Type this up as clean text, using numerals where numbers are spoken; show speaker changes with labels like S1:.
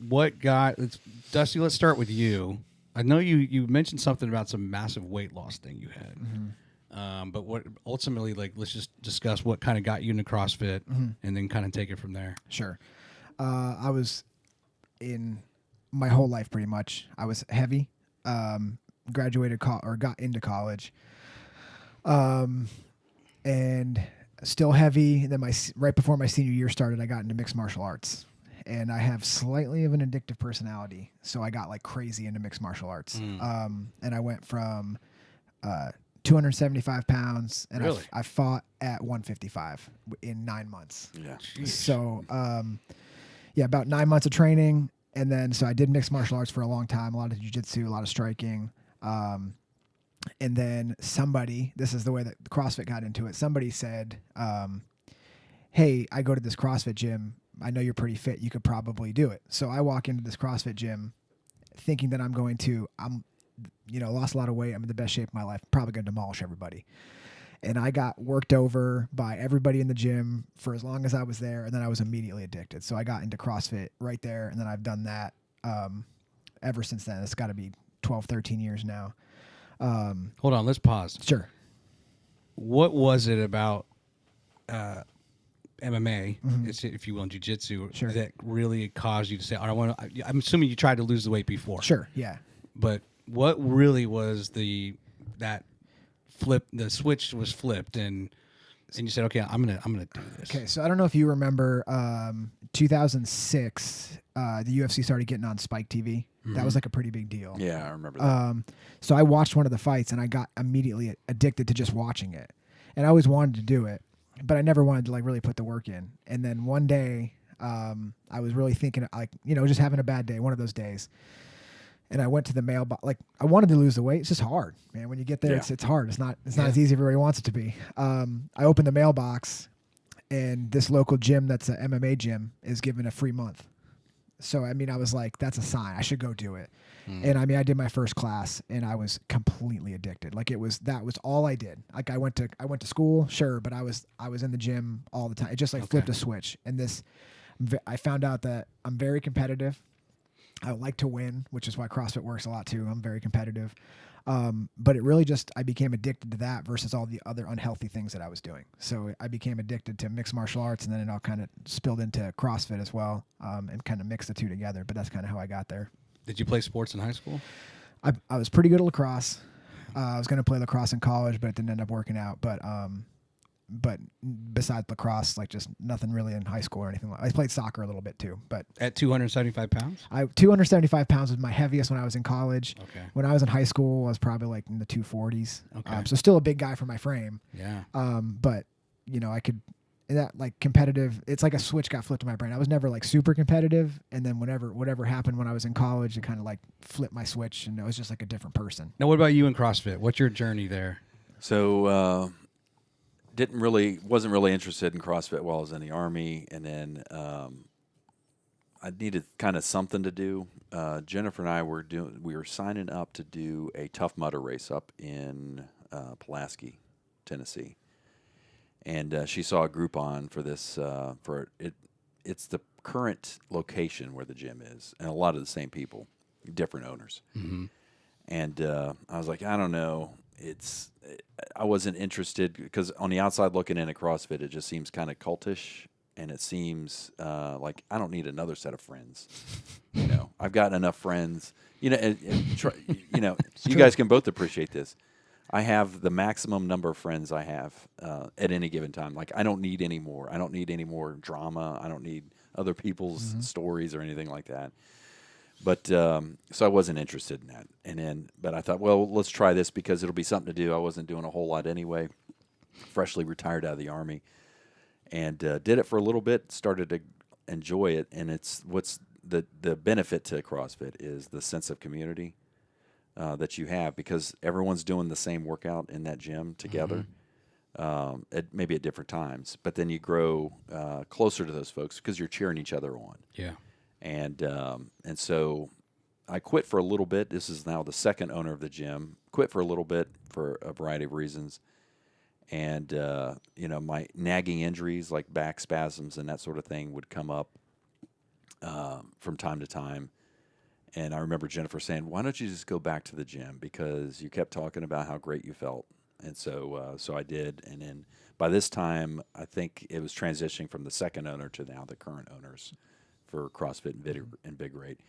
S1: Dusty, let's start with you. I know you mentioned something about some massive weight loss thing you had.
S2: Mm-hmm.
S1: But what ultimately, like, let's just discuss what kind of got you into CrossFit and then kind of take it from there.
S2: Sure. I was in my whole life pretty much. I was heavy, graduated or got into college, and still heavy. And then right before my senior year started, I got into mixed martial arts. And I have slightly of an addictive personality, so I got like crazy into mixed martial arts. And I went from 275 pounds, and
S1: really?
S2: I fought at 155 in 9 months.
S3: Yeah.
S1: Jeez.
S2: So, about 9 months of training, and then so I did mixed martial arts for a long time, a lot of jiu-jitsu, a lot of striking. And then this is the way that CrossFit got into it. Somebody said, hey, I go to this CrossFit gym. I know you're pretty fit. You could probably do it. So I walk into this CrossFit gym thinking that I'm lost a lot of weight. I'm in the best shape of my life. Probably going to demolish everybody. And I got worked over by everybody in the gym for as long as I was there. And then I was immediately addicted. So I got into CrossFit right there. And then I've done that ever since then. It's got to be 12, 13 years now.
S1: Hold on, let's pause.
S2: Sure.
S1: What was it about MMA, if you will, jiu-jitsu, that really caused you to say, I'm assuming you tried to lose the weight before.
S2: Sure, yeah.
S1: But what really was the switch was flipped and you said, okay, I'm gonna do this.
S2: Okay, so I don't know if you remember 2006, the UFC started getting on Spike TV. That was like a pretty big deal.
S3: Yeah, I remember that.
S2: So I watched one of the fights and I got immediately addicted to just watching it. And I always wanted to do it, but I never wanted to like really put the work in. And then one day, I was really thinking just having a bad day, one of those days. And I went to the mailbox. Like I wanted to lose the weight. It's just hard, man. When you get there, it's hard. It's not as easy as everybody wants it to be. I opened the mailbox, and this local gym that's an MMA gym is giving a free month. So I mean, I was like, that's a sign. I should go do it. And I mean, I did my first class, and I was completely addicted. Like that was all I did. Like I went to school, sure, but I was in the gym all the time. It just flipped a switch. And I found out that I'm very competitive. I like to win, which is why CrossFit works a lot too. I'm very competitive. But it really I became addicted to that versus all the other unhealthy things that I was doing. So I became addicted to mixed martial arts, and then it all kind of spilled into CrossFit as well, and kind of mixed the two together. But that's kind of how I got there.
S1: Did you play sports in high school?
S2: I was pretty good at lacrosse. I was going to play lacrosse in college, but it didn't end up working out. But besides lacrosse, like just nothing really in high school or anything. I played soccer a little bit too, but
S1: at 275 pounds,
S2: 275 pounds was my heaviest when I was in college.
S1: Okay.
S2: When I was in high school, I was probably like in the 240s.
S1: Okay.
S2: So still a big guy for my frame.
S1: Yeah.
S2: But I could that like competitive. It's like a switch got flipped in my brain. I was never like super competitive, and then whatever happened when I was in college, it kind of like flipped my switch, and it was just like a different person.
S1: Now, what about you in CrossFit? What's your journey there?
S3: So. Wasn't really interested in CrossFit while I was in the Army, and then I needed kind of something to do. Jennifer and I we were signing up to do a Tough Mudder race up in Pulaski, Tennessee, and she saw a Groupon for this It's the current location where the gym is, and a lot of the same people, different owners.
S1: Mm-hmm.
S3: And I was like, I don't know. I wasn't interested because on the outside looking in at CrossFit, it just seems kind of cultish, and it seems like I don't need another set of friends. I've got enough friends. You guys can both appreciate this. I have the maximum number of friends I have at any given time. Like I don't need any more. I don't need any more drama. I don't need other people's stories or anything like that. But so I wasn't interested in that. But I thought, well, let's try this because it'll be something to do. I wasn't doing a whole lot anyway. Freshly retired out of the Army, and did it for a little bit. Started to enjoy it, and what's the benefit to CrossFit is the sense of community that you have because everyone's doing the same workout in that gym together, maybe at different times. But then you grow closer to those folks because you're cheering each other on.
S1: Yeah.
S3: And so I quit for a little bit. This is now the second owner of the gym. Quit for a little bit for a variety of reasons. And, my nagging injuries like back spasms and that sort of thing would come up. from time to time. And I remember Jennifer saying, "Why don't you just go back to the gym, because you kept talking about how great you felt." And so I did. And then by this time, I think it was transitioning from the second owner to now the current owners for CrossFit Invigorate.